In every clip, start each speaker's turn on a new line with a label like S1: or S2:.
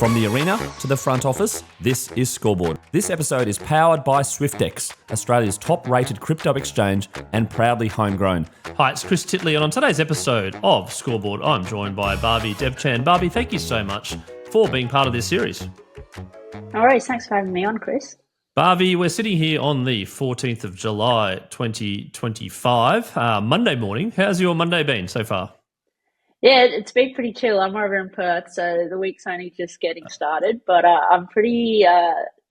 S1: From the arena to the front office, this is Scoreboard. This episode is powered by Swyftx, Australia's top-rated crypto exchange and proudly homegrown.
S2: Hi, it's Chris Titley, and on today's episode of Scoreboard, I'm joined by Bhavi Devchand. Bhavi, thank you so much for being part of this series.
S3: No worries, thanks for having me on, Chris.
S2: Bhavi, we're sitting here on the 14th of July, 2025, Monday morning. How's your Monday been so far?
S3: Yeah, it's been pretty chill. I'm over in Perth, so the week's only just getting started, but I'm pretty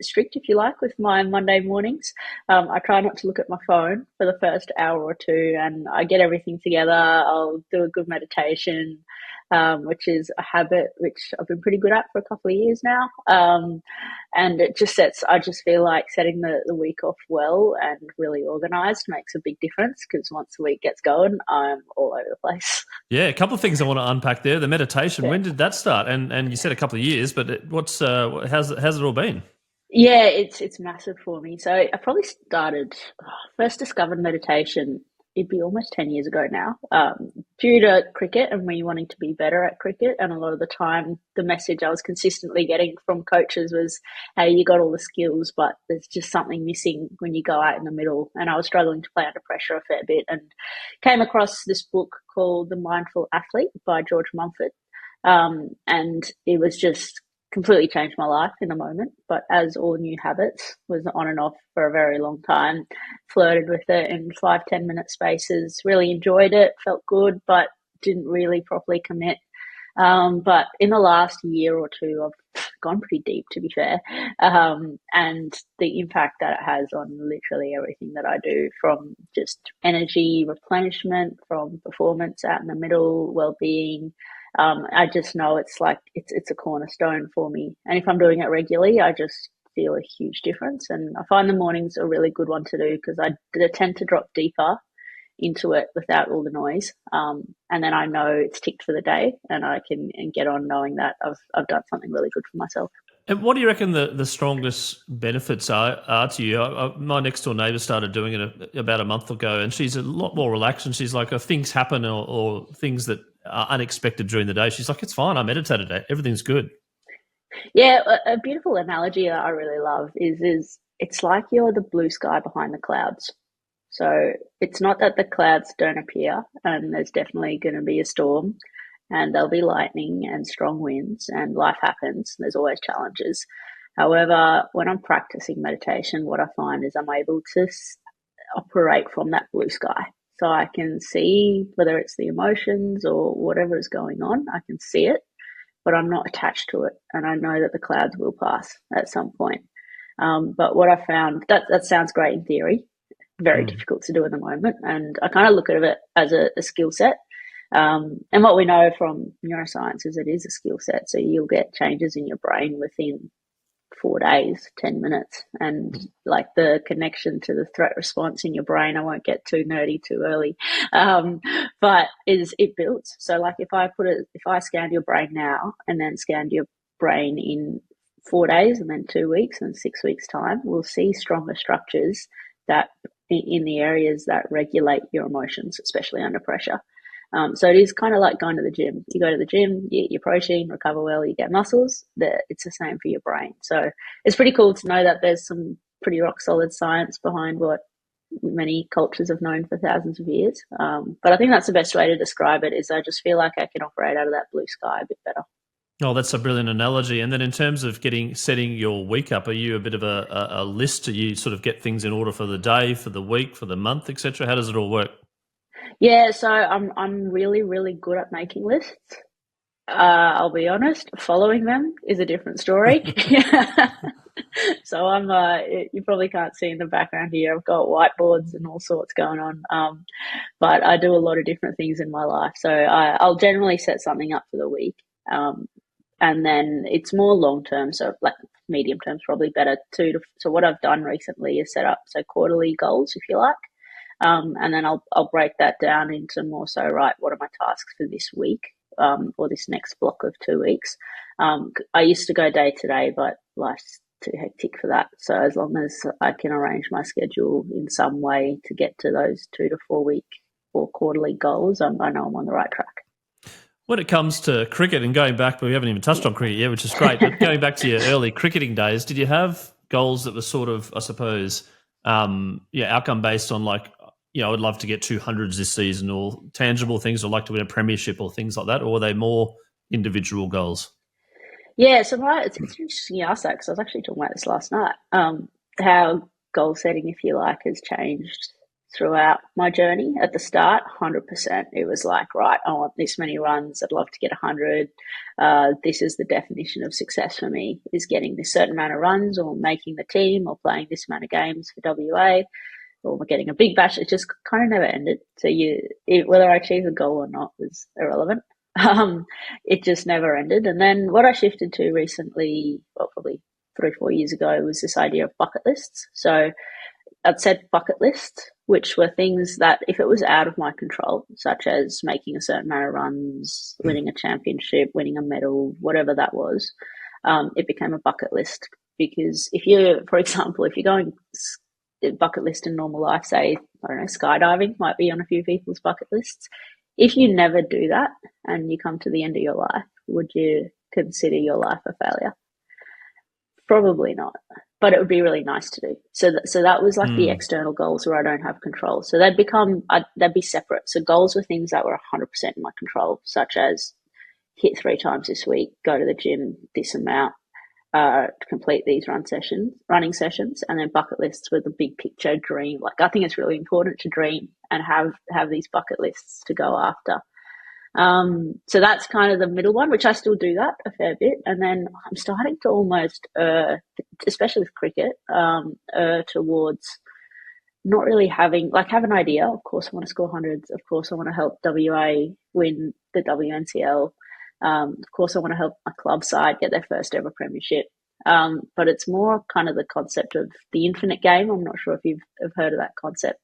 S3: strict, if you like, with my Monday mornings. I try not to look at my phone for the first hour or two, and I get everything together. I'll do a good meditation, which is a habit which I've been pretty good at for a couple of years now. And I just feel like setting the week off well and really organised makes a big difference, because once the week gets going, I'm all over the place.
S2: Yeah, a couple of things I want to unpack there. The meditation, when did that start? And you said a couple of years, but how's it all been?
S3: Yeah, it's massive for me. So I probably first discovered meditation, it'd be almost 10 years ago now, due to cricket and me wanting to be better at cricket. And a lot of the time, the message I was consistently getting from coaches was, hey, you got all the skills, but there's just something missing when you go out in the middle. And I was struggling to play under pressure a fair bit, and came across this book called The Mindful Athlete by George Mumford. And it was just completely changed my life in the moment. But as all new habits, was on and off for a very long time, flirted with it in 5-10 minute spaces, really enjoyed it, felt good, but didn't really properly commit. But in the last year or two, I've gone pretty deep, to be fair. And the impact that it has on literally everything that I do, from just energy replenishment, from performance out in the middle, well-being. I just know it's a cornerstone for me. And if I'm doing it regularly, I just feel a huge difference. And I find the mornings a really good one to do, because I tend to drop deeper into it without all the noise. And then I know it's ticked for the day, and I can get on knowing that I've done something really good for myself.
S2: And what do you reckon the strongest benefits are to you? My next door neighbour started doing it about a month ago, and she's a lot more relaxed, and she's like, if things happen or things that are unexpected during the day, she's like, it's fine, I meditated today, everything's good.
S3: Yeah, a beautiful analogy that I really love is it's like you're the blue sky behind the clouds. So it's not that the clouds don't appear, and there's definitely going to be a storm, and there'll be lightning and strong winds, and life happens. There's always challenges. However, when I'm practicing meditation, what I find is I'm able to operate from that blue sky. So I can see whether it's the emotions or whatever is going on, I can see it, but I'm not attached to it. And I know that the clouds will pass at some point. But what I found, that sounds great in theory, very difficult to do in the moment. And I kind of look at it as a skill set. And what we know from neuroscience is it is a skill set. So you'll get changes in your brain within 4 days, 10 minutes. And like the connection to the threat response in your brain, I won't get too nerdy too early, but it builds. So like if I scanned your brain now and then scanned your brain in 4 days and then 2 weeks and 6 weeks time, we'll see stronger structures that in the areas that regulate your emotions, especially under pressure. So it is kind of like going to the gym. You go to the gym, you eat your protein, recover well, you get muscles. It's the same for your brain. So it's pretty cool to know that there's some pretty rock solid science behind what many cultures have known for thousands of years. But I think that's the best way to describe it, is I just feel like I can operate out of that blue sky a bit better.
S2: Oh, that's a brilliant analogy. And then in terms of setting your week up, are you a bit of a list? Do you sort of get things in order for the day, for the week, for the month, etc.? How does it all work?
S3: Yeah, so I'm really, really good at making lists. I'll be honest, following them is a different story. So you probably can't see in the background here, I've got whiteboards and all sorts going on. But I do a lot of different things in my life. So I'll generally set something up for the week. And then it's more long term, so like medium term is probably better too. So what I've done recently is set up quarterly goals, if you like. And then I'll break that down into more so, right, what are my tasks for this week, or this next block of 2 weeks. I used to go day to day, but life's too hectic for that. So as long as I can arrange my schedule in some way to get to those 2 to 4 week or quarterly goals, I know I'm on the right track.
S2: When it comes to cricket and going back, but we haven't even touched on cricket yet, which is great. But going back to your early cricketing days, did you have goals that were sort of, I suppose, outcome based on like, I would love to get 200s this season, or tangible things, or like to win a premiership or things like that, or were they more individual goals?
S3: Yeah, so it's interesting you asked that because I was actually talking about this last night. How goal setting, if you like, has changed throughout my journey. At the start, 100%, it was like, right, I want this many runs. I'd love to get 100. This is the definition of success for me, is getting this certain amount of runs or making the team or playing this amount of games for WA or getting a big bash. It just kind of never ended. So whether I achieved the goal or not was irrelevant. It just never ended. And then what I shifted to recently, well, probably 3 or 4 years ago, was this idea of bucket lists. So I'd set bucket lists, which were things that if it was out of my control, such as making a certain amount of runs, winning a championship, winning a medal, whatever that was, it became a bucket list. Because for example, if you're going bucket list in normal life, say, I don't know, skydiving might be on a few people's bucket lists. If you never do that and you come to the end of your life, would you consider your life a failure? Probably not, but it would be really nice to do. So that was like the external goals where I don't have control. So they'd be separate. So goals were things that were 100% in my control, such as hit 3 times this week, go to the gym this amount, to complete these running sessions. And then bucket lists with the big picture dream. Like, I think it's really important to dream and have these bucket lists to go after. So that's kind of the middle one, which I still do that a fair bit. And then I'm starting to almost, especially with cricket, towards not really have an idea. Of course, I want to score hundreds. Of course, I want to help WA win the WNCL. Of course, I want to help my club side get their first ever premiership. But it's more kind of the concept of the infinite game. I'm not sure if you've heard of that concept.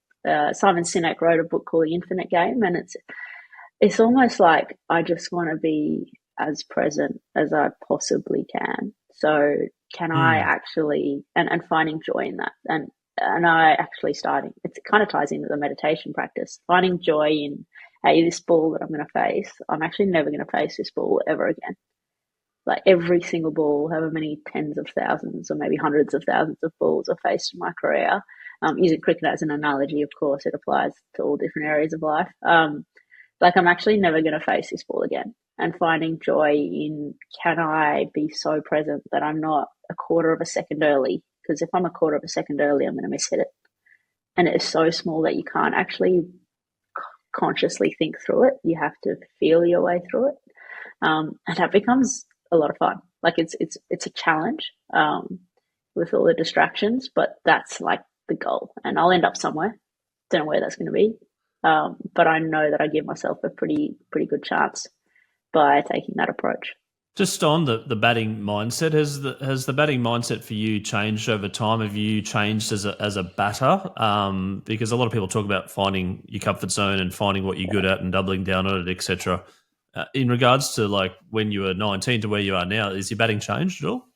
S3: Simon Sinek wrote a book called The Infinite Game, and it's almost like I just want to be as present as I possibly can. So can I actually, and finding joy in that. And I actually it kind of ties into the meditation practice, finding joy in, hey, this ball that I'm going to face, I'm actually never going to face this ball ever again. Like, every single ball, however many tens of thousands or maybe hundreds of thousands of balls I've faced in my career, using cricket as an analogy, of course, it applies to all different areas of life. Like, I'm actually never going to face this ball again, and finding joy in, can I be so present that I'm not a quarter of a second early? Because if I'm a quarter of a second early, I'm going to miss hit it. And it is so small that you can't actually consciously think through it. You have to feel your way through it. And that becomes a lot of fun. Like, it's a challenge, with all the distractions, but that's like the goal. And I'll end up somewhere. Don't know where that's going to be. But I know that I give myself a pretty good chance by taking that approach.
S2: Just on the batting mindset, has the batting mindset for you changed over time? Have you changed as a batter? Because a lot of people talk about finding your comfort zone and finding what you're good at and doubling down on it, etc. In regards to like when you were 19 to where you are now, is your batting changed at all?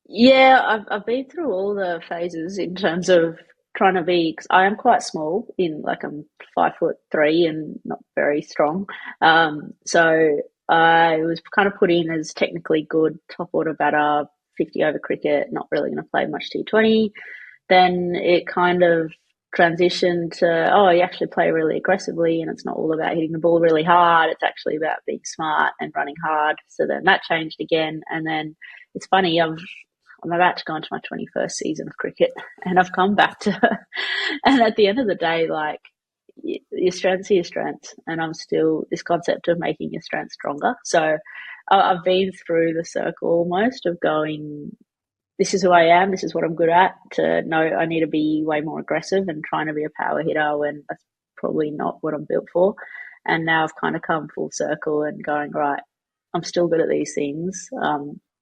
S3: Yeah, I've been through all the phases in terms of trying to be, because I am quite small, I'm 5'3" and not very strong. So I was kind of put in as technically good top order batter, 50 over cricket, not really going to play much T20. Then it kind of transitioned to, oh, you actually play really aggressively, and it's not all about hitting the ball really hard. It's actually about being smart and running hard. So then that changed again. And then it's funny, I'm about to go into my 21st season of cricket, and I've come back to, and at the end of the day, like, your strengths are your strengths, and I'm still this concept of making your strengths stronger. So I've been through the circle almost of going, this is who I am, this is what I'm good at, to know I need to be way more aggressive and trying to be a power hitter when that's probably not what I'm built for. And now I've kind of come full circle and going, right, I'm still good at these things.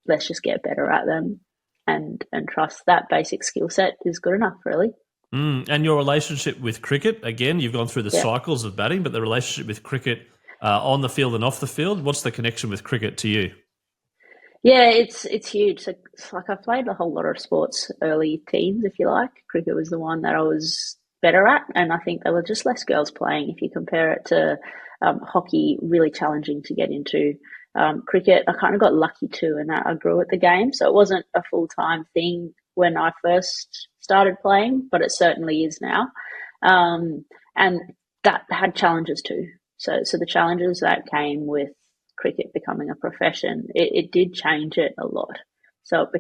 S3: Let's just get better at them, and trust that basic skill set is good enough, really.
S2: And your relationship with cricket, again, you've gone through the cycles of batting, but the relationship with cricket on the field and off the field, what's the connection with cricket to you?
S3: Yeah, it's huge. So, it's like, I played a whole lot of sports early teens, if you like. Cricket was the one that I was better at, and I think there were just less girls playing if you compare it to Hockey, really challenging to get into. Cricket, I kind of got lucky too in that I grew at the game. So it wasn't a full-time thing when I first started playing, but it certainly is now. And that had challenges too. So the challenges that came with cricket becoming a profession, it did change it a lot. So it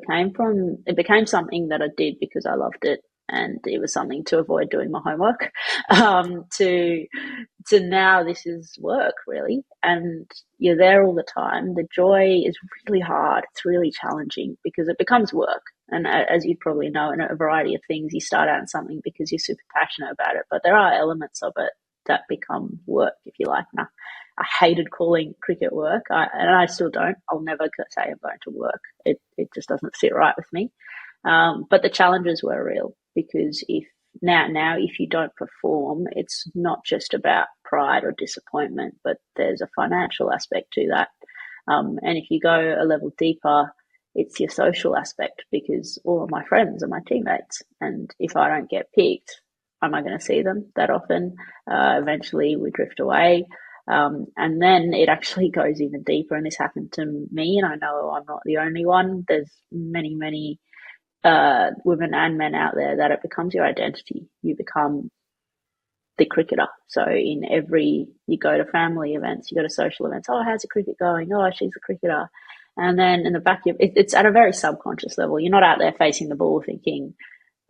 S3: became something that I did because I loved it, and it was something to avoid doing my homework. To now, this is work really, and you're there all the time. The joy is really hard. It's really challenging because it becomes work. And as you probably know, in a variety of things, you start out in something because you're super passionate about it, but there are elements of it that become work, if you like. And I hated calling cricket work, and I still don't. I'll never say I'm going to work. It just doesn't sit right with me. But the challenges were real because if you don't perform, it's not just about pride or disappointment, but there's a financial aspect to that. And if you go a level deeper, it's your social aspect because all of my friends are my teammates. And if I don't get picked, am I going to see them that often? Eventually we drift away. And then it actually goes even deeper. And this happened to me, and I know I'm not the only one. There's many, many women and men out there that it becomes your identity. You become the cricketer. So you go to family events, you go to social events. Oh, how's the cricket going? Oh, she's a cricketer. And then in the back of it's at a very subconscious level. You're not out there facing the ball thinking,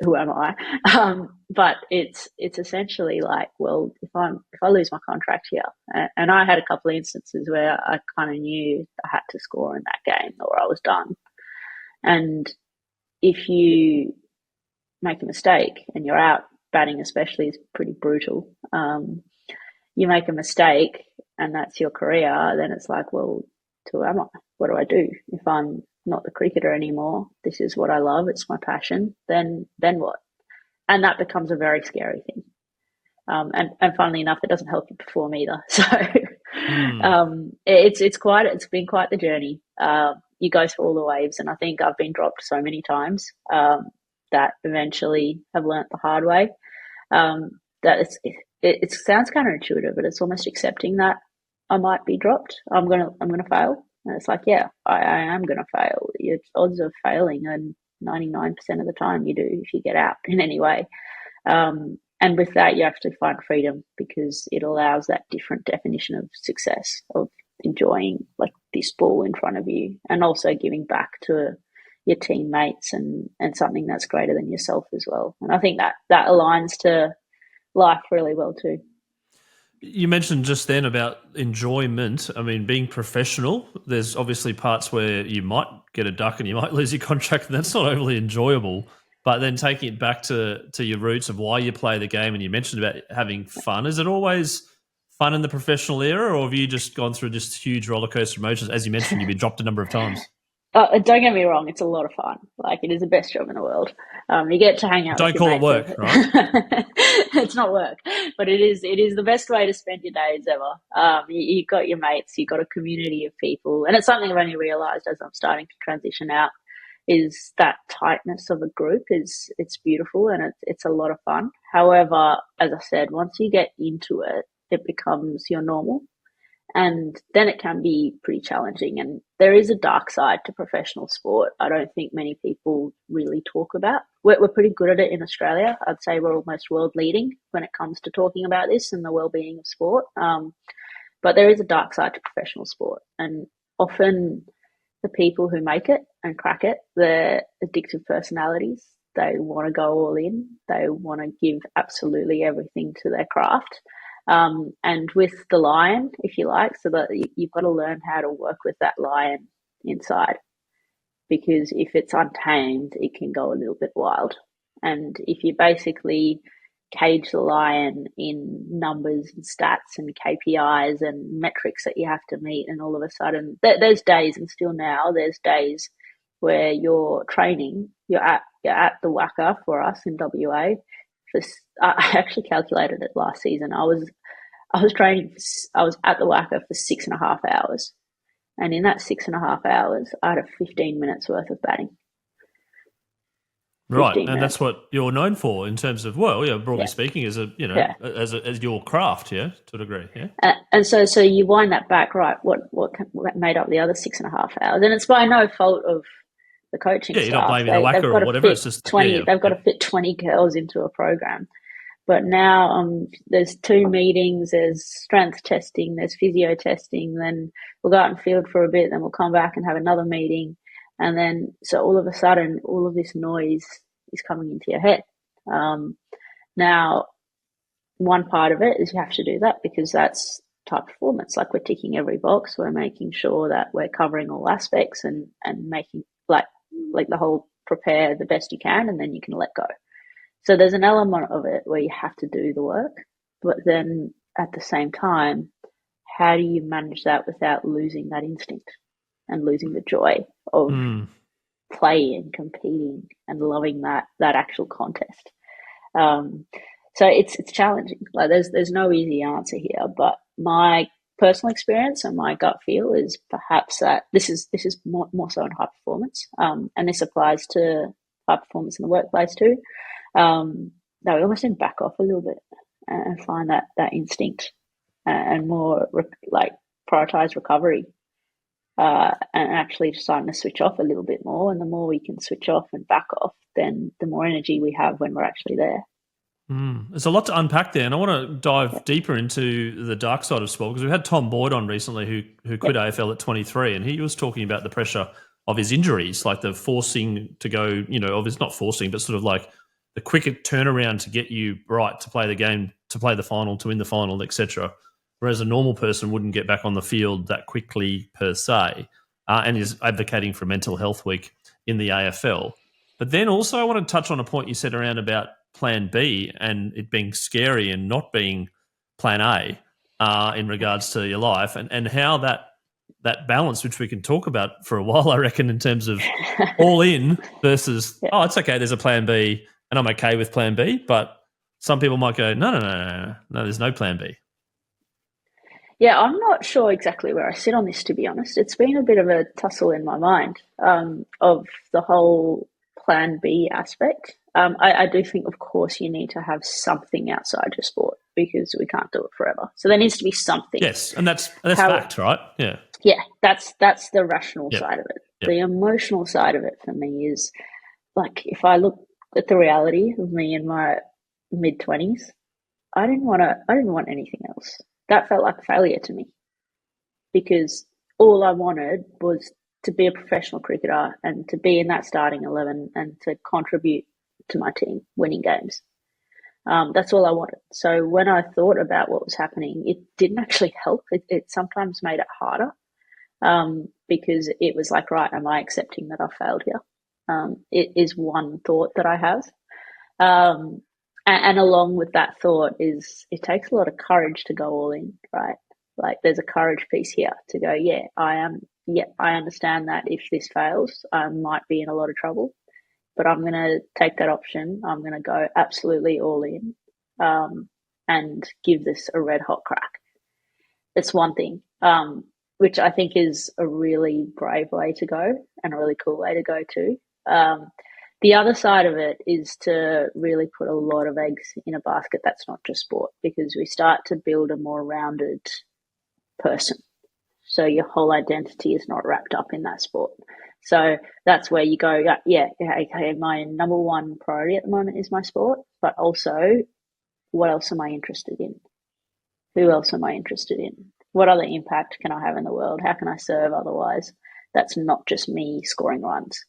S3: who am I? But it's essentially like, well, if I lose my contract here, and I had a couple of instances where I kind of knew I had to score in that game or I was done. And if you make a mistake and you're out, batting especially is pretty brutal. You make a mistake and that's your career, then it's like, well, who am I? What do I do if I'm not the cricketer anymore? This is what I love. It's my passion. Then what? And that becomes a very scary thing. And funnily enough, it doesn't help you perform either. So it's been quite the journey. You go through all the waves, and I think I've been dropped so many times that eventually have learnt the hard way. That it sounds counterintuitive, but it's almost accepting that I might be dropped. I'm gonna fail, and it's like, yeah, I am gonna fail. Your odds of failing are 99% of the time you do if you get out in any way. And with that, you actually find freedom because it allows that different definition of success, of enjoying like this ball in front of you, and also giving back to your teammates and something that's greater than yourself as well. And I think that aligns to life really well too.
S2: You mentioned just then about enjoyment. I mean, being professional, there's obviously parts where you might get a duck and you might lose your contract, and that's not overly enjoyable. But then taking it back to your roots of why you play the game, and you mentioned about having fun. Is it always fun in the professional era, or have you just gone through just huge roller coaster emotions? As you mentioned, you've been dropped a number of times.
S3: Don't get me wrong; it's a lot of fun. Like, it is the best job in the world. You get to hang out.
S2: Don't
S3: with
S2: call
S3: your
S2: it work,
S3: mates.
S2: right?
S3: It's not work, but it is the best way to spend your days ever. You've got your mates, you've got a community of people, and it's something I've only realised as I'm starting to transition out. Is that tightness of a group it's beautiful, and it's a lot of fun. However, as I said, once you get into it, it becomes your normal, and then it can be pretty challenging. And there is a dark side to professional sport I don't think many people really talk about. We're pretty good at it in Australia. I'd say we're almost world leading when it comes to talking about this and the well-being of sport. But there is a dark side to professional sport, and often the people who make it and crack it, they're addictive personalities. They want to go all in. They want to give absolutely everything to their craft. And with the lion, if you like, so that you've got to learn how to work with that lion inside, because if it's untamed, it can go a little bit wild. And if you basically cage the lion in numbers and stats and KPIs and metrics that you have to meet, and all of a sudden there's days, and still now there's days where you're training, you're at the WACA for us in WA. I actually calculated it last season. I was training, I was at the WACA for 6.5 hours, and in that 6.5 hours I had a 15 minutes worth of batting.
S2: Right,
S3: 15
S2: and
S3: minutes.
S2: that's what you're known for in terms of, broadly speaking, as a as your craft, to a degree, yeah.
S3: And so you wind that back, right? What made up the other 6.5 hours? And it's by no fault of the coaching
S2: Yeah, you're not
S3: staff.
S2: blaming the
S3: They've
S2: lacquer
S3: got
S2: or
S3: to
S2: whatever.
S3: fit
S2: It's just
S3: 20. They've got to fit 20 girls into a program. But now there's 2 meetings. There's strength testing. There's physio testing. Then we'll go out and field for a bit. Then we'll come back and have another meeting. And then so all of a sudden, all of this noise is coming into your head. Now, one part of it is you have to do that because that's type performance. Like we're ticking every box. We're making sure that we're covering all aspects and making like the whole prepare the best you can, and then you can let go. So there's an element of it where you have to do the work, but then at the same time, how do you manage that without losing that instinct and losing the joy of playing, competing, and loving that actual contest? So it's challenging. Like there's no easy answer here, but my personal experience and my gut feel is perhaps that this is more so in high performance, and this applies to high performance in the workplace too. That we almost need to back off a little bit and find that instinct and more prioritize recovery, and actually starting to switch off a little bit more. And the more we can switch off and back off, then the more energy we have when we're actually there.
S2: There's a lot to unpack there, and I want to dive deeper into the dark side of sport because we had Tom Boyd on recently who quit AFL at 23, and he was talking about the pressure of his injuries, like the forcing to go, it's not forcing, but sort of like the quicker turnaround to get you right to play the game, to play the final, to win the final, etc. Whereas a normal person wouldn't get back on the field that quickly per se, and is advocating for Mental Health Week in the AFL. But then also I want to touch on a point you said around about plan B and it being scary and not being plan A in regards to your life and how that balance, which we can talk about for a while, I reckon, in terms of all in versus, it's okay, there's a plan B and I'm okay with plan B. But some people might go, no, there's no plan B.
S3: Yeah, I'm not sure exactly where I sit on this, to be honest. It's been a bit of a tussle in my mind of the whole plan B aspect. I do think, of course, you need to have something outside your sport because we can't do it forever. So there needs to be something.
S2: Yes, and that's fact, right? Yeah.
S3: Yeah, that's the rational side of it. Yep. The emotional side of it for me is like if I look at the reality of me in my mid-20s, I didn't want anything else. That felt like failure to me because all I wanted was to be a professional cricketer and to be in that starting 11 and to contribute to my team winning games. That's all I wanted. So when I thought about what was happening, it didn't actually help. It sometimes made it harder because it was like, right, am I accepting that I failed here? It is one thought that I have. And along with that thought is it takes a lot of courage to go all in, right? Like there's a courage piece here to go, I understand that if this fails, I might be in a lot of trouble, but I'm going to take that option. I'm going to go absolutely all in and give this a red hot crack. It's one thing, which I think is a really brave way to go and a really cool way to go too. The other side of it is to really put a lot of eggs in a basket that's not just sport, because we start to build a more rounded person. So your whole identity is not wrapped up in that sport. So that's where you go, okay, my number one priority at the moment is my sport, but also what else am I interested in? Who else am I interested in? What other impact can I have in the world? How can I serve otherwise? That's not just me scoring runs.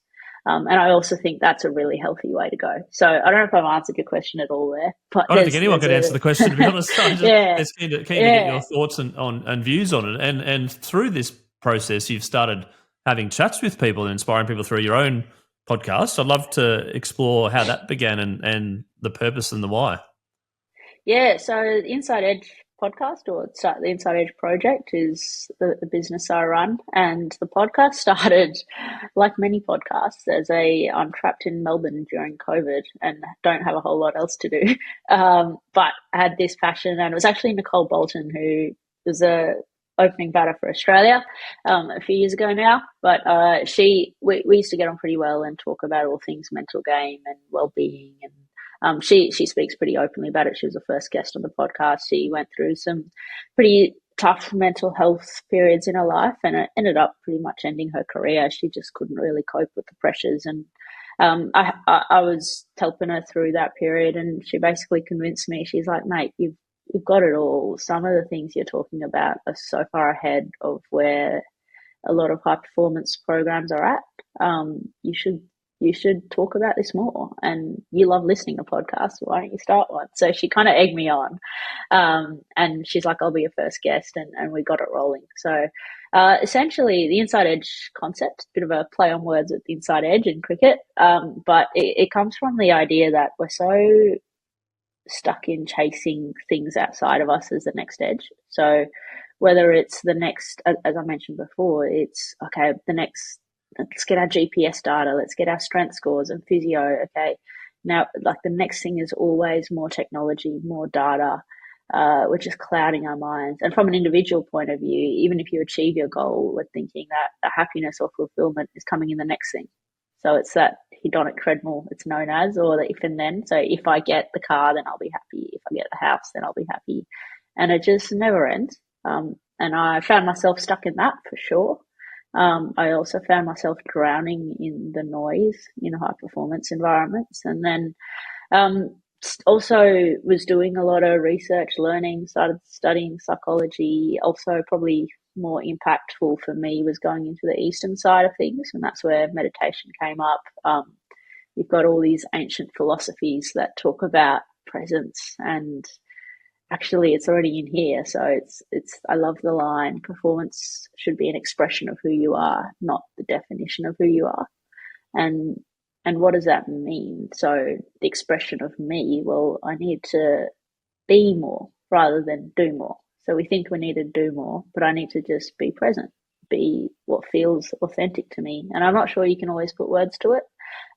S3: And I also think that's a really healthy way to go. So I don't know if I've answered your question at all there. But
S2: I don't think anyone can answer the question, to be honest. I'm just keen to get your thoughts and views on it. And through this process, you've started having chats with people and inspiring people through your own podcast. I'd love to explore how that began and the purpose and the why.
S3: Yeah, so the Inside Edge podcast, or the Inside Edge project, is the business I run, and the podcast started like many podcasts as I'm trapped in Melbourne during COVID and don't have a whole lot else to do, but I had this passion, and it was actually Nicole Bolton, who was a opening batter for Australia a few years ago now. But we used to get on pretty well and talk about all things mental game and well-being. And she speaks pretty openly about it. She was the first guest on the podcast. She went through some pretty tough mental health periods in her life, and it ended up pretty much ending her career. She just couldn't really cope with the pressures, and I was helping her through that period, and she basically convinced me. She's like, "Mate, you've got it all. Some of the things you're talking about are so far ahead of where a lot of high performance programs are at. You should talk about this more. And you love listening to podcasts. Why don't you start one?" So she kind of egged me on. And she's like, "I'll be your first guest." And we got it rolling. So essentially, the inside edge concept, bit of a play on words with the inside edge in cricket. But it comes from the idea that we're so stuck in chasing things outside of us as the next edge. So whether it's the next, as I mentioned before, it's okay, the next, let's get our GPS data, let's get our strength scores and physio. Okay, now like the next thing is always more technology, more data, which is clouding our minds. And from an individual point of view, even if you achieve your goal, we're thinking that the happiness or fulfillment is coming in the next thing. So it's that hedonic treadmill, it's known as, or the if and then. So if I get the car, then I'll be happy. If I get the house, then I'll be happy. And it just never ends. And I found myself stuck in that for sure. I also found myself drowning in the noise in high performance environments. And then also was doing a lot of research, learning, started studying psychology. Also probably more impactful for me was going into the Eastern side of things, and that's where meditation came up. You've got all these ancient philosophies that talk about presence, and actually it's already in here. So it's I love the line, performance should be an expression of who you are, not the definition of who you are. And what does that mean? So the expression of me, well, I need to be more rather than do more. So we think we need to do more, but I need to just be present, be what feels authentic to me. And I'm not sure you can always put words to it,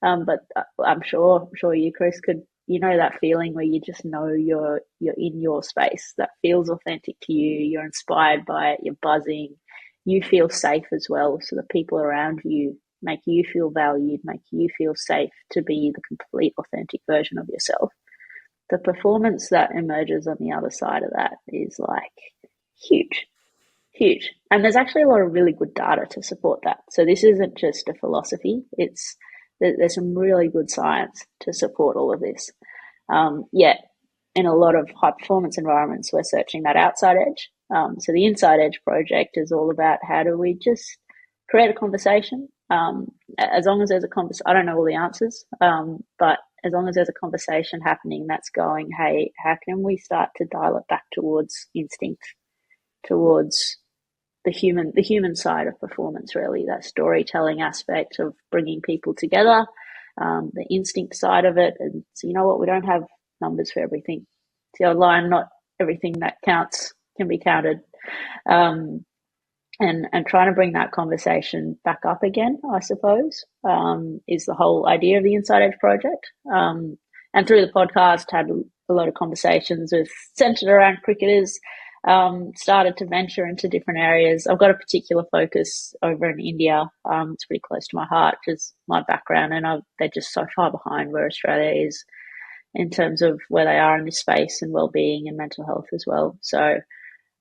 S3: but I'm sure you, Chris, could, that feeling where you just know you're in your space that feels authentic to you. You're inspired by it. You're buzzing. You feel safe as well. So the people around you make you feel valued, make you feel safe to be the complete authentic version of yourself. The performance that emerges on the other side of that is like huge. And there's actually a lot of really good data to support that. So this isn't just a philosophy. There's some really good science to support all of this. Yet in a lot of high performance environments, we're searching that outside edge. So the Inside Edge project is all about how do we just create a conversation. As long as there's a conversation, I don't know all the answers, but as long as there's a conversation happening that's going, hey, how can we start to dial it back towards instinct, towards the human side of performance, really, that storytelling aspect of bringing people together, the instinct side of it. And so, you know what, we don't have numbers for everything. It's the old line, not everything that counts can be counted. And trying to bring that conversation back up again, I suppose, is the whole idea of the Inside Edge project. And through the podcast, had a lot of conversations with centered around cricketers, started to venture into different areas. I've got a particular focus over in India. It's pretty close to my heart, just my background, and they're just so far behind where Australia is in terms of where they are in this space and well-being and mental health as well. So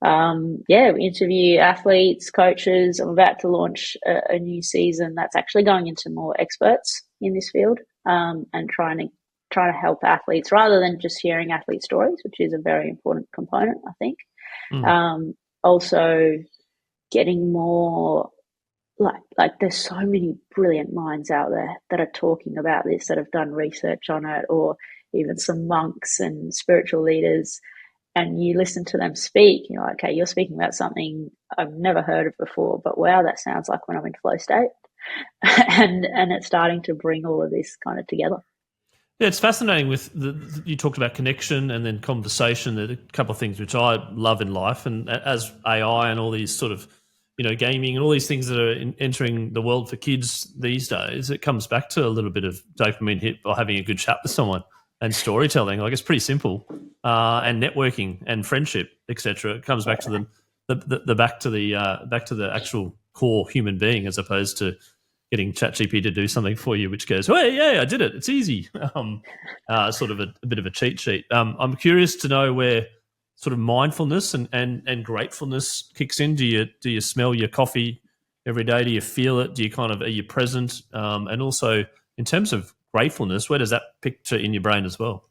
S3: we interview athletes, coaches. I'm about to launch a new season that's actually going into more experts in this field, and trying to help athletes rather than just hearing athlete stories, which is a very important component, I think. Also getting more like there's so many brilliant minds out there that are talking about this, that have done research on it, or even some monks and spiritual leaders. And you listen to them speak, you're like, okay, you're speaking about something I've never heard of before, but wow, that sounds like when I'm in flow state. and it's starting to bring all of this kind of together.
S2: Yeah, it's fascinating you talked about connection and then conversation. There are a couple of things which I love in life. And as AI and all these sort of, gaming and all these things that are entering the world for kids these days, it comes back to a little bit of dopamine hit by having a good chat with someone. And storytelling, like it's pretty simple, and networking and friendship, etc. It comes back to the back to the actual core human being, as opposed to getting ChatGPT to do something for you, which goes, "Hey, yeah, I did it. It's easy." Sort of a bit of a cheat sheet. I'm curious to know where sort of mindfulness and gratefulness kicks in. Do you smell your coffee every day? Do you feel it? Do you are you present? And also in terms of gratefulness, where does that picture in your brain as well?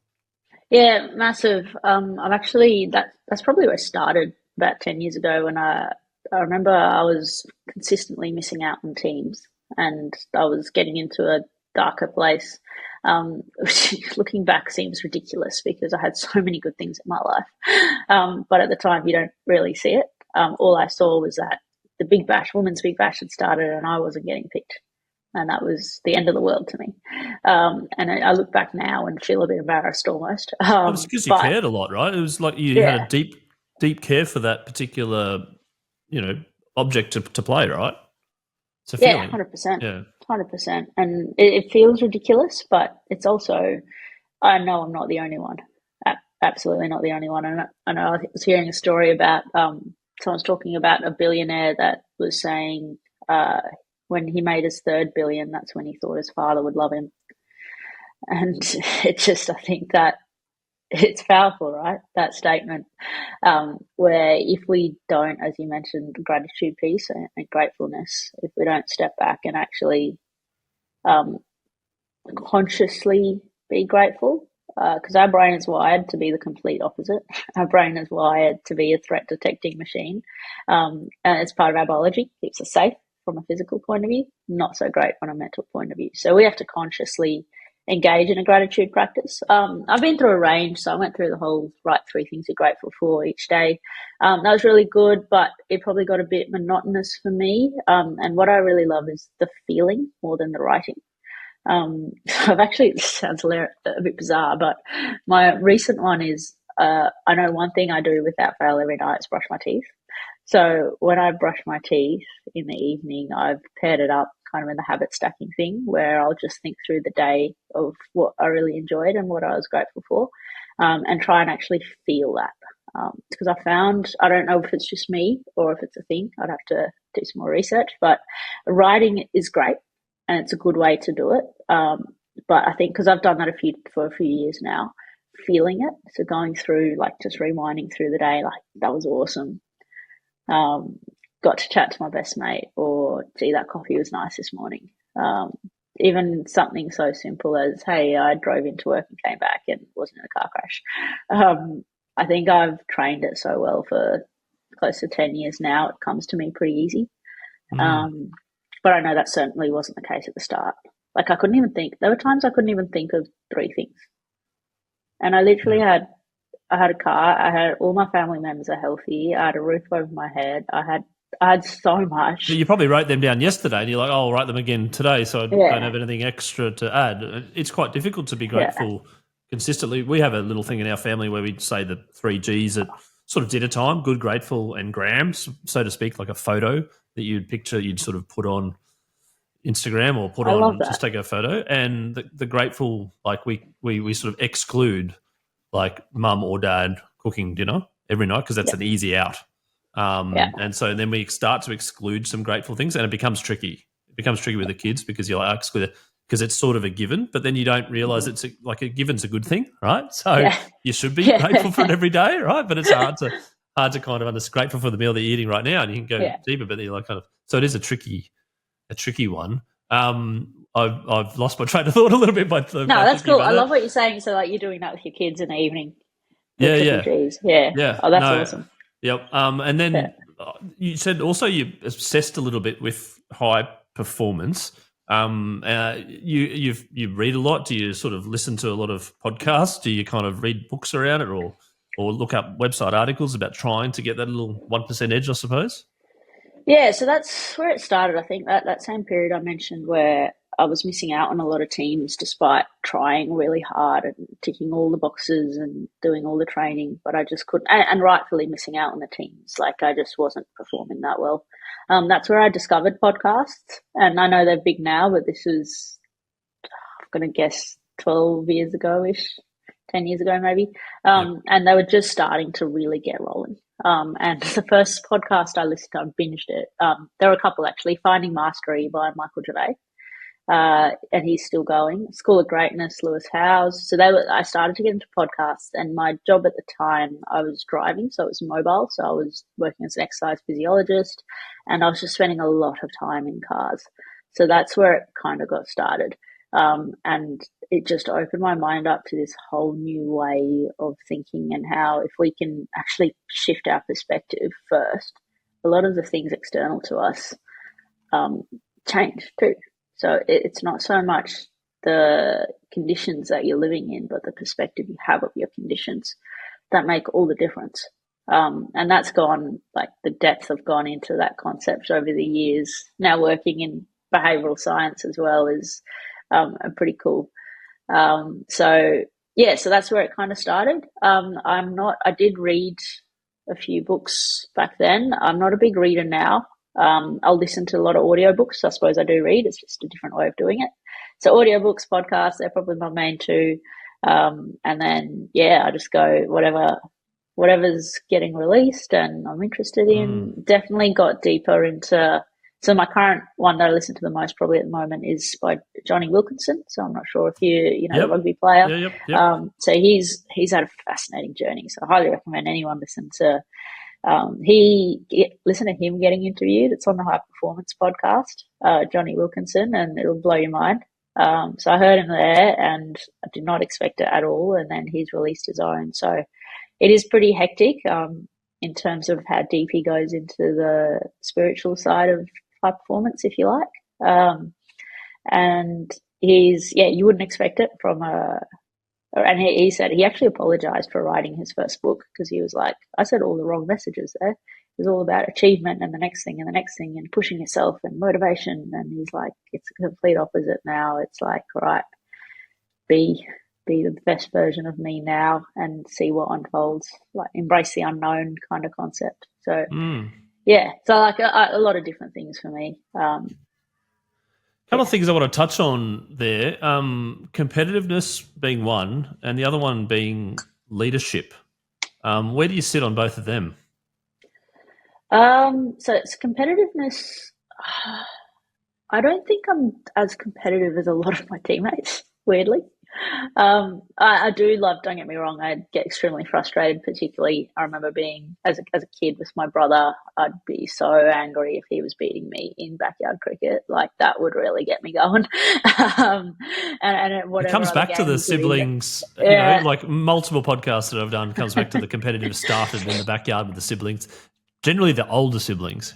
S3: Yeah, massive. I've actually that's probably where I started about 10 years ago when I remember I was consistently missing out on teams and I was getting into a darker place. Which looking back seems ridiculous because I had so many good things in my life. But at the time you don't really see it. All I saw was that the Big Bash, Women's Big Bash had started and I wasn't getting picked. And that was the end of the world to me. And I look back now and feel a bit embarrassed almost.
S2: Well, it's because you cared a lot, right? It was like you had a deep care for that particular, object to play, right? It's a feeling.
S3: 100%.
S2: Yeah,
S3: 100%. And it feels ridiculous, but it's also, I know I'm not the only one. Absolutely not the only one. And I know I was hearing a story about someone's talking about a billionaire that was saying when he made his third billion, that's when he thought his father would love him. And it just, I think that it's powerful, right? That statement, where if we don't, as you mentioned, the gratitude piece and gratefulness, if we don't step back and actually consciously be grateful, because our brain is wired to be the complete opposite. Our brain is wired to be a threat detecting machine. And it's part of our biology, keeps us safe from a physical point of view, not so great from a mental point of view. So we have to consciously engage in a gratitude practice. I've been through a range, so I went through the whole write 3 things you're grateful for each day. That was really good, but it probably got a bit monotonous for me. And what I really love is the feeling more than the writing. I've actually, this sounds a bit bizarre, but my recent one is, I know one thing I do without fail every night is brush my teeth. So when I brush my teeth in the evening, I've paired it up kind of in the habit stacking thing where I'll just think through the day of what I really enjoyed and what I was grateful for, and try and actually feel that. Because I found, I don't know if it's just me or if it's a thing, I'd have to do some more research, but writing is great and it's a good way to do it. But I think because I've done that for a few years now, feeling it, so going through, like just rewinding through the day, like that was awesome. Got to chat to my best mate, or gee, that coffee was nice this morning. Even something so simple as, hey, I drove into work and came back and wasn't in a car crash. I think I've trained it so well for close to 10 years now. It comes to me pretty easy. But I know that certainly wasn't the case at the start. Like I couldn't even think. There were times I couldn't even think of 3 things. And I literally I had a car. I had all my family members are healthy. I had a roof over my head. I had so much.
S2: You probably wrote them down yesterday and you're like, oh, I'll write them again today so I don't have anything extra to add. It's quite difficult to be grateful consistently. We have a little thing in our family where we say the 3 Gs at sort of dinner time, good, grateful, and grams, so to speak, like a photo that you'd picture, you'd sort of put on Instagram or put on, just take a photo. And the grateful, like we sort of exclude like mum or dad cooking dinner every night because that's an easy out. And so then we start to exclude some grateful things and it becomes tricky. It becomes tricky with the kids because you're like, exclude it because it's sort of a given, but then you don't realize it's like a given's a good thing, right? So you should be grateful for it every day, right? But it's hard to kind of understand, grateful for the meal that you're eating right now, and you can go deeper, but you're like kind of, so it is a tricky one. I've lost my train of thought a little bit. But
S3: no, that's cool. I love what you're saying. So like you're doing that with your kids in the evening.
S2: Yeah.
S3: Oh, that's awesome.
S2: Yep. And then you said also you obsessed a little bit with high performance. You read a lot. Do you sort of listen to a lot of podcasts? Do you kind of read books around it, or look up website articles about trying to get that little 1% edge, I suppose?
S3: Yeah, so that's where it started. I think that same period I mentioned where I was missing out on a lot of teams despite trying really hard and ticking all the boxes and doing all the training, but I just couldn't, and rightfully missing out on the teams. Like I just wasn't performing that well. That's where I discovered podcasts, and I know they're big now, but this was, I'm going to guess 12 years ago-ish, 10 years ago maybe. And they were just starting to really get rolling. And the first podcast I listened to, I binged it. There were a couple actually. Finding Mastery by Michael Gervais, and he's still going. School of Greatness, Lewis Howes. So I started to get into podcasts, and my job at the time, I was driving, so it was mobile. So I was working as an exercise physiologist, and I was just spending a lot of time in cars. So that's where it kind of got started. And it just opened my mind up to this whole new way of thinking, and how if we can actually shift our perspective first, a lot of the things external to us change too. So it's not so much the conditions that you're living in, but the perspective you have of your conditions that make all the difference. And that's gone, like the depth I've gone into that concept over the years. Now working in behavioral science as well is pretty cool. So that's where it kind of started. I did read a few books back then. I'm not a big reader now. I'll listen to a lot of audiobooks. I suppose I do read. It's just a different way of doing it. So audiobooks, podcasts, they're probably my main two. And then, I just go whatever's getting released and I'm interested in. Definitely got deeper into, so my current one that I listen to the most probably at the moment is by Johnny Wilkinson. So I'm not sure if you know, the rugby player.
S2: Yep.
S3: So he's had a fascinating journey. So I highly recommend anyone listen to listen to him getting interviewed. It's on the High Performance podcast, Johnny Wilkinson, and it'll blow your mind. So I heard him there and I did not expect it at all. And then he's released his own. So it is pretty hectic in terms of how deep he goes into the spiritual side of high performance, if you like. And you wouldn't expect it from and he said he actually apologized for writing his first book because he was like, I said all the wrong messages there. It was all about achievement and the next thing and the next thing and pushing yourself and motivation. And he's like, it's a complete opposite now. It's like, right, be the best version of me now and see what unfolds, like embrace the unknown kind of concept. So, so like a lot of different things for me.
S2: Couple of things I want to touch on there. Competitiveness being one, and the other one being leadership. Where do you sit on both of them?
S3: So it's competitiveness. I don't think I'm as competitive as a lot of my teammates, weirdly. I do love, don't get me wrong, I'd get extremely frustrated, particularly I remember being as a kid with my brother. I'd be so angry if he was beating me in backyard cricket. Like that would really get me going. And whatever
S2: it comes back to the siblings, you know, like multiple podcasts that I've done comes back to the competitive started in the backyard with the siblings, generally the older siblings.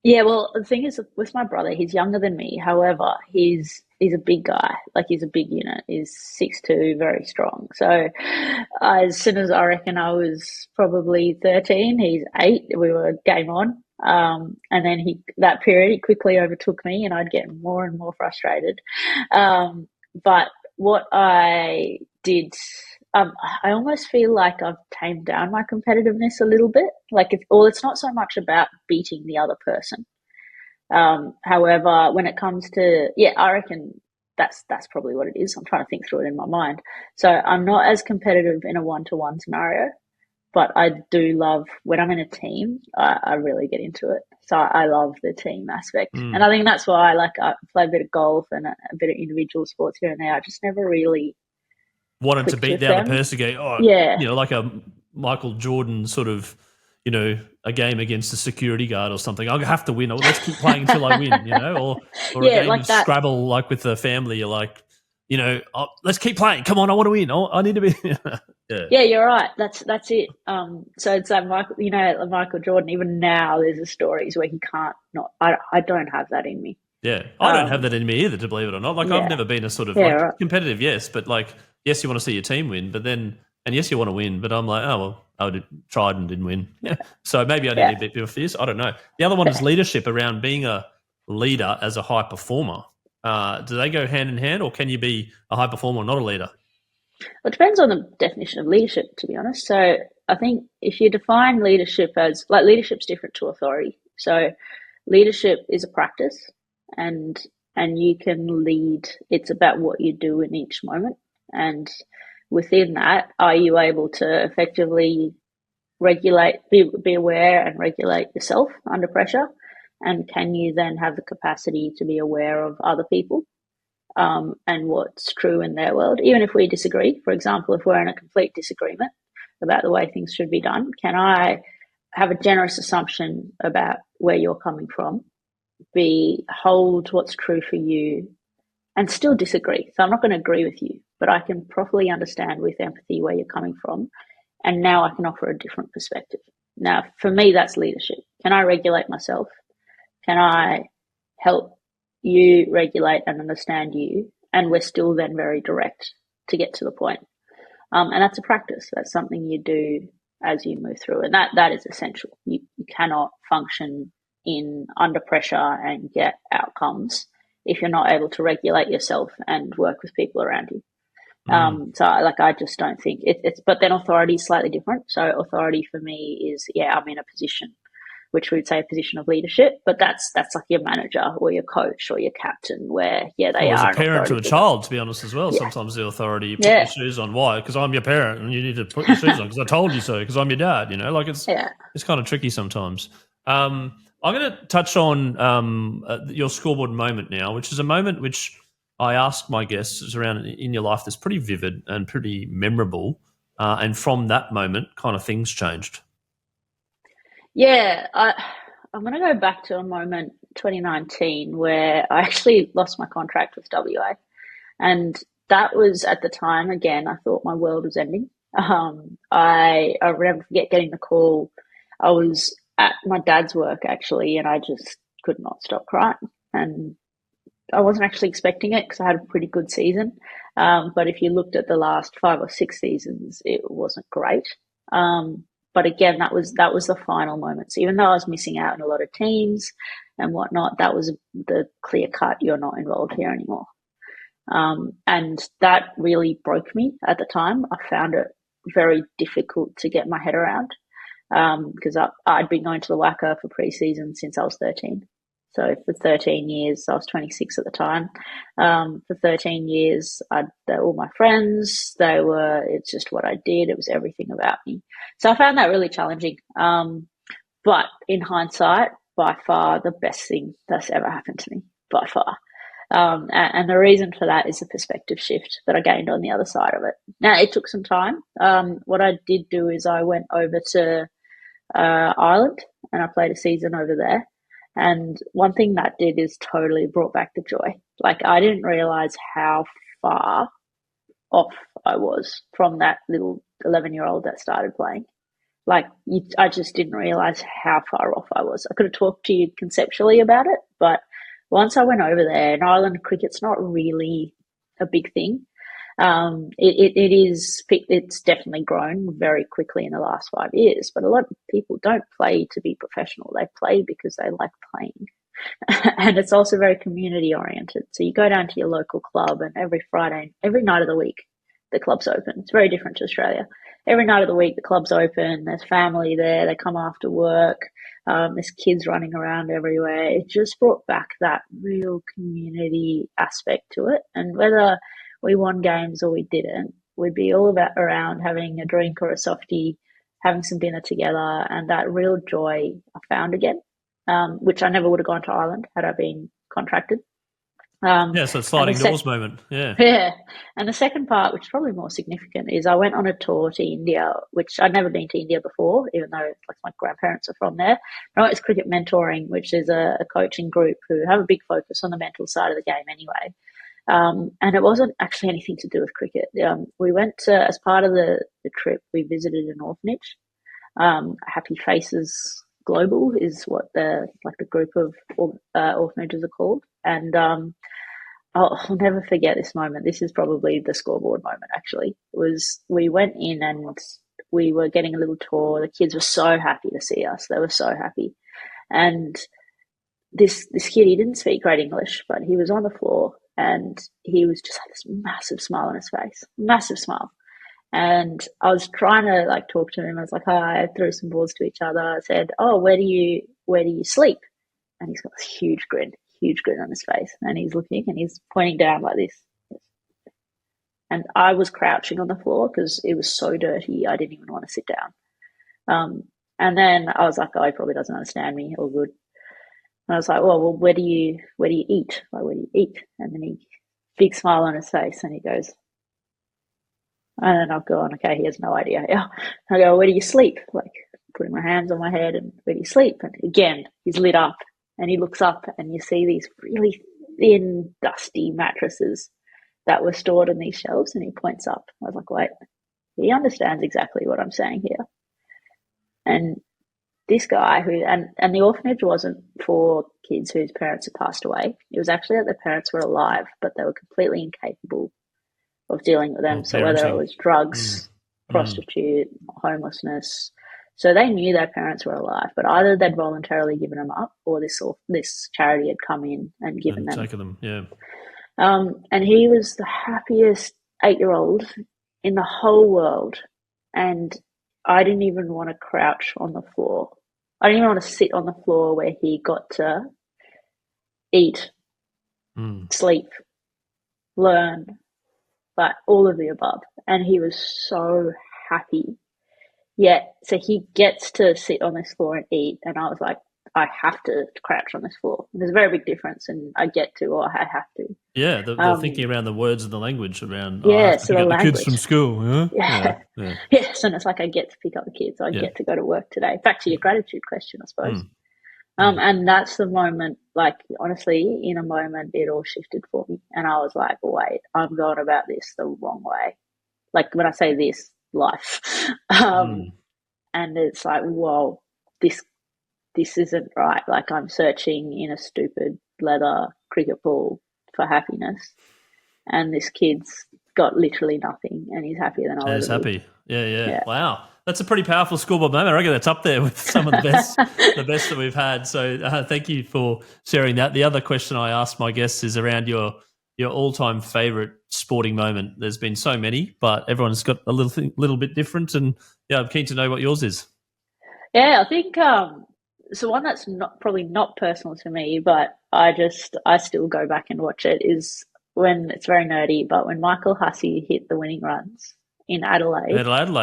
S3: Yeah, well, the thing is with my brother, he's younger than me. However, he's a big guy. Like he's a big unit. He's 6'2", very strong. So as soon as I reckon I was probably 13, he's 8. We were game on. And then that period, he quickly overtook me and I'd get more and more frustrated. But what I did, I almost feel like I've tamed down my competitiveness a little bit. Like it's not so much about beating the other person. However, when it comes to, I reckon that's probably what it is. I'm trying to think through it in my mind. So I'm not as competitive in a one-to-one scenario, but I do love when I'm in a team, I really get into it. So I love the team aspect. And I think that's why I play a bit of golf and a bit of individual sports here and there. I just never really
S2: wanted to beat down the person, go, you know, like a Michael Jordan sort of, you know, a game against a security guard or something. I'll have to win. Or let's keep playing until I win, you know, or a game like of that. Scrabble, like with the family, you're like, you know, let's keep playing. Come on, I want to win. I need to be.
S3: Yeah, you're right. That's it. So it's like Michael Jordan. Even now, there's the stories where he can't not. I don't have that in me.
S2: Yeah, I don't have that in me either, to believe it or not. Like I've never been a sort of competitive, yes, but like yes, you want to see your team win, but then and yes, you want to win, but I'm like, oh well, I tried and didn't win. Yeah, so maybe I need a bit of this. I don't know. The other one is leadership, around being a leader as a high performer. Do they go hand in hand, or can you be a high performer or not a leader?
S3: Well, it depends on the definition of leadership, to be honest. So I think if you define leadership as, like, leadership's different to authority. So leadership is a practice, and you can lead. It's about what you do in each moment. And within that, are you able to effectively be aware and regulate yourself under pressure? And can you then have the capacity to be aware of other people and what's true in their world? Even if we disagree, for example, if we're in a complete disagreement about the way things should be done, can I have a generous assumption about where you're coming from, hold what's true for you, and still disagree? So I'm not going to agree with you, but I can properly understand with empathy where you're coming from. And now I can offer a different perspective. Now, for me, that's leadership. Can I regulate myself? Can I help you regulate and understand you? And we're still then very direct to get to the point. And that's a practice. That's something you do as you move through. And that is essential. You cannot function under pressure and get outcomes if you're not able to regulate yourself and work with people around you. So I just don't think it's, but then authority is slightly different. So authority for me is, I'm in a position, which we would say a position of leadership, but that's like your manager or your coach or your captain where, they are.
S2: As a parent to a child, to be honest, as well. Yeah. Sometimes the authority, you put your shoes on. Why? Because I'm your parent and you need to put your shoes on because I told you so, because I'm your dad, it's kind of tricky sometimes. I'm going to touch on your scoreboard moment now, which is a moment which I ask my guests around in your life that's pretty vivid and pretty memorable. And from that moment, kind of things changed.
S3: Yeah, I'm going to go back to a moment, 2019, where I actually lost my contract with WA. And that was at the time, again, I thought my world was ending. I never forget getting the call. I was at my dad's work, actually, and I just could not stop crying. And I wasn't actually expecting it because I had a pretty good season. But if you looked at the last 5 or 6 seasons, it wasn't great. But again, that was the final moment. So even though I was missing out on a lot of teams and whatnot, that was the clear cut, you're not involved here anymore. And that really broke me at the time. I found it very difficult to get my head around because I'd been going to the WACA for pre-season since I was 13. So for 13 years, I was 26 at the time. For 13 years, they were all my friends. It's just what I did. It was everything about me. So I found that really challenging. But in hindsight, by far the best thing that's ever happened to me, by far. And the reason for that is the perspective shift that I gained on the other side of it. Now, it took some time. What I did do is I went over to Ireland and I played a season over there. And one thing that did is totally brought back the joy. Like, I didn't realize how far off I was from that little 11-year-old that started playing. I just didn't realize how far off I was. I could have talked to you conceptually about it, but once I went over there, in Ireland, cricket's not really a big thing. It's definitely grown very quickly in the last 5 years, but a lot of people don't play to be professional. They play because they like playing. And it's also very community oriented. So you go down to your local club and every Friday, every night of the week, the club's open. It's very different to Australia. Every night of the week, the club's open. There's family there. They come after work. There's kids running around everywhere. It just brought back that real community aspect to it. And whether we won games or we didn't, we'd be all around having a drink or a softie, having some dinner together, and that real joy I found again, which I never would have gone to Ireland had I been contracted.
S2: So sliding doors moment. Yeah.
S3: Yeah. And the second part, which is probably more significant, is I went on a tour to India, which I'd never been to India before, even though my grandparents are from there. I went to Cricket Mentoring, which is a coaching group who have a big focus on the mental side of the game anyway. And it wasn't actually anything to do with cricket. We went to, as part of the trip, we visited an orphanage. Happy Faces Global is what the group of orphanages are called. And I'll never forget this moment. This is probably the scoreboard moment, actually. We went in and we were getting a little tour. The kids were so happy to see us. They were so happy. And this kid, he didn't speak great English, but he was on the floor and he was just had this massive smile on his face, massive smile. And I was trying to talk to him. I was like, hi, I threw some balls to each other. I said, oh, where do you sleep? And he's got this huge grin on his face. And he's looking and he's pointing down like this. And I was crouching on the floor because it was so dirty. I didn't even want to sit down. And then I was like, oh, he probably doesn't understand me. All good. And I was like, well, where do you eat? Like, where do you eat? And then big smile on his face, and he goes, and then I've gone, okay, he has no idea. Yeah. I go, where do you sleep? Like, putting my hands on my head, and where do you sleep? And again, he's lit up, and he looks up, and you see these really thin, dusty mattresses that were stored on these shelves, and he points up. I was like, wait, he understands exactly what I'm saying here. And this guy and the orphanage wasn't for kids whose parents had passed away. It was actually that their parents were alive, but they were completely incapable of dealing with them. So whether it was drugs, prostitute, homelessness. So they knew their parents were alive, but either they'd voluntarily given them up, or this charity had come in and given them.
S2: Taken them, yeah.
S3: And he was the happiest 8-year-old in the whole world. And I didn't even want to crouch on the floor. I didn't even want to sit on the floor where he got to eat, sleep, learn, but all of the above. And he was so happy. So he gets to sit on this floor and eat. And I was like, I have to crouch on this floor. There's a very big difference, and I get to, or I have to.
S2: Yeah, the thinking around the words and the language around.
S3: So the language.
S2: Kids from school.
S3: Yeah. Yes, and it's like I get to pick up the kids. I get to go to work today. Back to your gratitude question, I suppose. And that's the moment. Like, honestly, in a moment, it all shifted for me, and I was like, "Wait, I'm going about this the wrong way." Like, when I say this, life, and it's like, whoa, this isn't right. Like, I'm searching in a stupid leather cricket ball for happiness, and this kid's got literally nothing, and he's happier than I was.
S2: He's happy. Yeah. Wow. That's a pretty powerful scoreboard moment. I reckon that's up there with some of the best the best that we've had. So thank you for sharing that. The other question I asked my guests is around your all-time favourite sporting moment. There's been so many, but everyone's got a little bit different, and I'm keen to know what yours is.
S3: Yeah, I think so one that's probably not personal to me, but I still go back and watch it, is when, it's very nerdy, but when Michael Hussey hit the winning runs in Adelaide.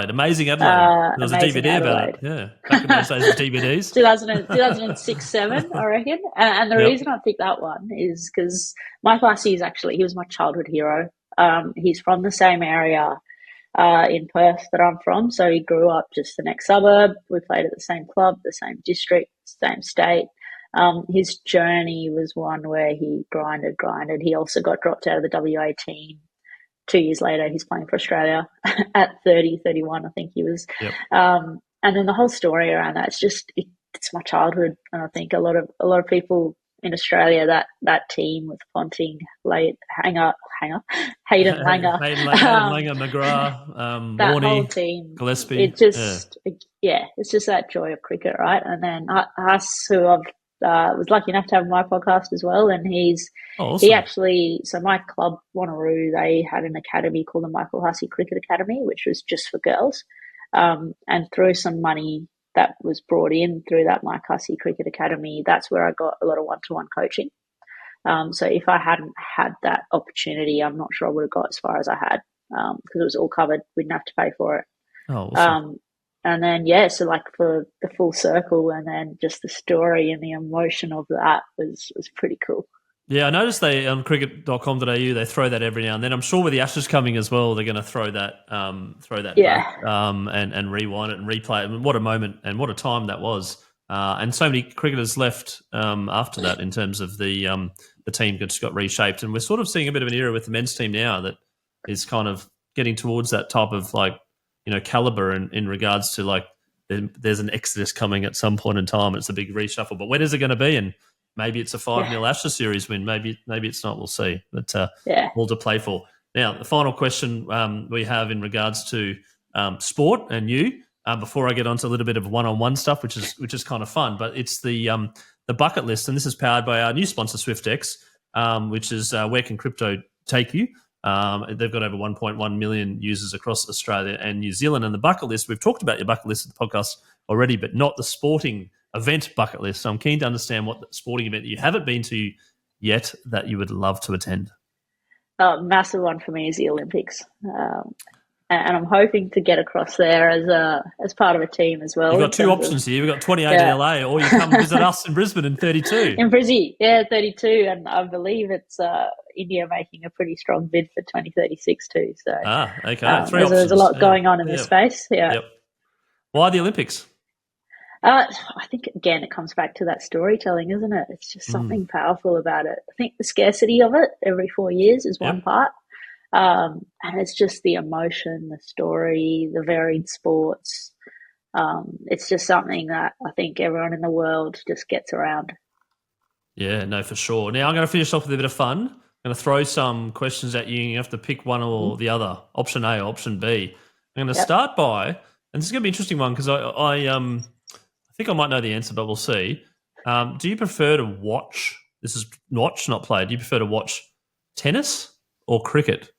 S2: Amazing Adelaide. There was a DVD
S3: Adelaide.
S2: About it. Yeah, back in those days, DVDs.
S3: 2006-07, I reckon. And the reason I picked that one is because Michael Hussey he was my childhood hero. He's from the same area in Perth that I'm from, so he grew up just the next suburb. We played at the same club, the same district, same state. His journey was one where he grinded. He also got dropped out of the WA team. 2 years later, he's playing for Australia at 31, I think he was.
S2: Yep.
S3: And then the whole story around that, it's my childhood, and I think a lot of people in Australia, that team with Ponting, Hayden Langer,
S2: McGrath,
S3: that
S2: Warney,
S3: whole team,
S2: Gillespie.
S3: It's just that joy of cricket, right? And then us, who I've was lucky enough to have my podcast as well, and
S2: awesome.
S3: he actually, so my club Wanneroo, they had an academy called the Michael Hussey Cricket Academy, which was just for girls, and through some money that was brought in through that Mike Hussey Cricket Academy, that's where I got a lot of one-to-one coaching. So if I hadn't had that opportunity, I'm not sure I would have got as far as I had, because it was all covered. We didn't have to pay for it.
S2: Oh, awesome.
S3: And then, so like for the full circle, and then just the story and the emotion of that was pretty cool.
S2: Yeah, I noticed they on cricket.com.au they throw that every now and then. I'm sure with the Ashes coming as well, they're going to throw that back, and rewind it and replay it. And what a moment and what a time that was. And so many cricketers left after that in terms of the team just got reshaped. And we're sort of seeing a bit of an era with the men's team now that is kind of getting towards that type of caliber in regards to like there's an exodus coming at some point in time. It's a big reshuffle, but when is it going to be? And maybe it's a 5-0 Ashes series win. Maybe it's not. We'll see. But all to play for. Now, the final question we have in regards to sport and you. Before I get on to a little bit of one-on-one stuff, which is kind of fun, but it's the bucket list, and this is powered by our new sponsor, Swyftx, which is where can crypto take you? They've got over 1.1 million users across Australia and New Zealand. And the bucket list, we've talked about your bucket list at the podcast already, but not the sporting event bucket list. So I'm keen to understand what sporting event you haven't been to yet that you would love to attend.
S3: Massive one for me is the Olympics. and I'm hoping to get across there as part of a team as well.
S1: You've got two options here. We've got 28 in LA, or you come visit us in Brisbane in 32.
S3: In Brisbane, yeah, 32, and I believe it's India making a pretty strong bid for 2036 too. So
S1: okay, three options.
S3: There's a lot going on in this space. Yeah.
S1: Yep. Why the Olympics?
S3: I think, again, it comes back to that storytelling, isn't it? It's just something powerful about it. I think the scarcity of it every 4 years is one part. And it's just the emotion, the story, the varied sports. It's just something that I think everyone in the world just gets around.
S1: Yeah, no, for sure. Now, I'm going to finish off with a bit of fun. I'm going to throw some questions at you. You have to pick one or the other, option A or option B. I'm going to start by, and this is going to be an interesting one because I think I might know the answer, but we'll see. Do you prefer to watch? This is watch, not play. Do you prefer to watch tennis or cricket?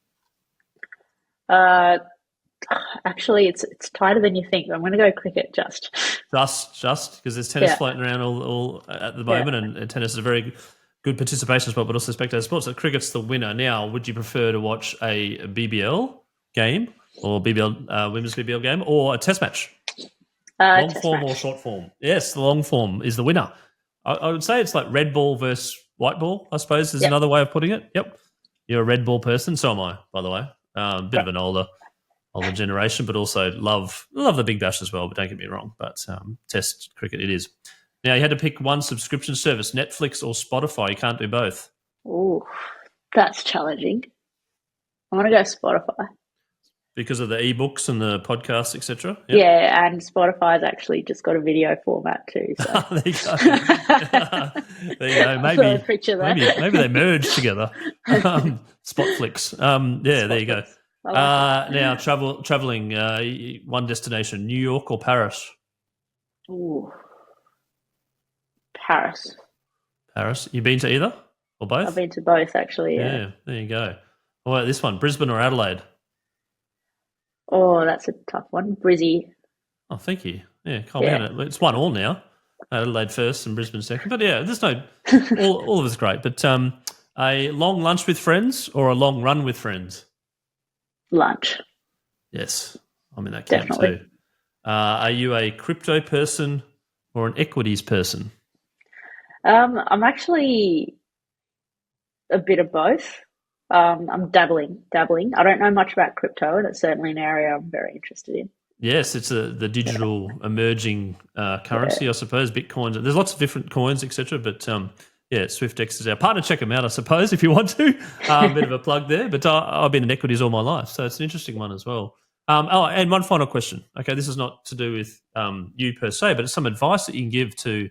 S3: Actually, it's tighter than you think. I'm going to go cricket just
S1: because there's tennis floating around all at the moment, and tennis is a very good participation sport, but also spectator sport. So cricket's the winner. Now, would you prefer to watch a BBL game or women's BBL game or a test match? Long form or short form? Yes, the long form is the winner. I would say it's like red ball versus white ball, I suppose is another way of putting it. Yep. You're a red ball person. So am I, by the way. Bit of an older generation, but also love the Big Bash as well, but don't get me wrong. But test cricket it is. Now, you had to pick one subscription service, Netflix or Spotify. You can't do both.
S3: Oh, that's challenging. I'm going to go Spotify.
S1: Because of the ebooks and the podcasts, etc.
S3: Yep. Yeah, and Spotify's actually just got a video format too. So.
S1: There you go. There you go. Maybe they merge together. Spotflix. There you go. Now traveling. One destination: New York or Paris.
S3: Ooh, Paris.
S1: Paris. You been to either or both?
S3: I've been to both, actually. Yeah.
S1: There you go. All right, this one: Brisbane or Adelaide.
S3: Oh, that's a tough one. Brizzy.
S1: Oh, thank you. Yeah, calm down. It's 1-1 now. Adelaide first and Brisbane second. But yeah, there's no all of it's great. But a long lunch with friends or a long run with friends?
S3: Lunch.
S1: Yes, I'm in that camp too. Are you a crypto person or an equities person?
S3: I'm actually a bit of both. I'm dabbling. I don't know much about crypto, and it's certainly an area I'm very interested in.
S1: Yes, it's the digital emerging currency, I suppose. Bitcoins. There's lots of different coins, etc. But Swyftx is our partner. Check them out, I suppose, if you want to. A bit of a plug there. But I've been in equities all my life, so it's an interesting one as well. And one final question. Okay, this is not to do with you per se, but it's some advice that you can give to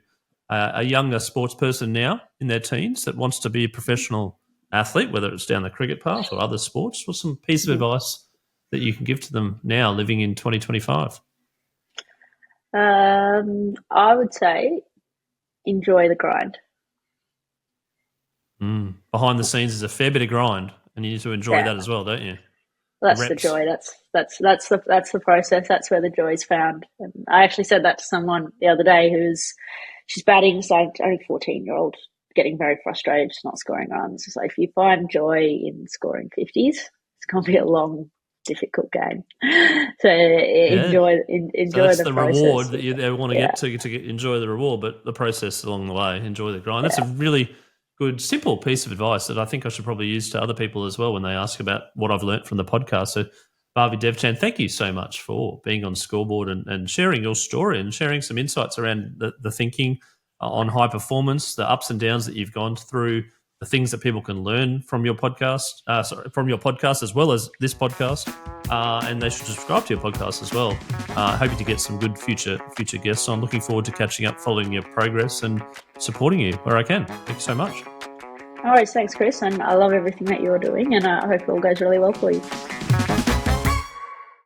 S1: a younger sports person now in their teens that wants to be a professional athlete, whether it's down the cricket path or other sports. What's some piece of advice that you can give to them now living in 2025?
S3: I would say enjoy the grind.
S1: Behind the scenes is a fair bit of grind, and you need to enjoy that as well, don't you?
S3: That's the joy. That's the process. That's where the joy is found. And I actually said that to someone the other day she's batting, so only 14-year-old, getting very frustrated, just not scoring runs. It's like, if you find joy in scoring 50s, it's going to be a long, difficult game. So enjoy
S1: so that's
S3: the
S1: process. Reward that they want to get to enjoy the reward, but the process along the way, enjoy the grind. That's a really good, simple piece of advice that I think I should probably use to other people as well when they ask about what I've learnt from the podcast. So, Bhavi Devchand, thank you so much for being on Scoreboard and sharing your story and sharing some insights around the thinking on high performance, the ups and downs that you've gone through, the things that people can learn from your podcast, as well as this podcast, and they should subscribe to your podcast as well. Hoping to get some good future guests on. Looking forward to catching up, following your progress, and supporting you where I can. Thank you so much.
S3: All right, thanks, Chris, and I love everything that you're doing, and I hope it all goes really well for you.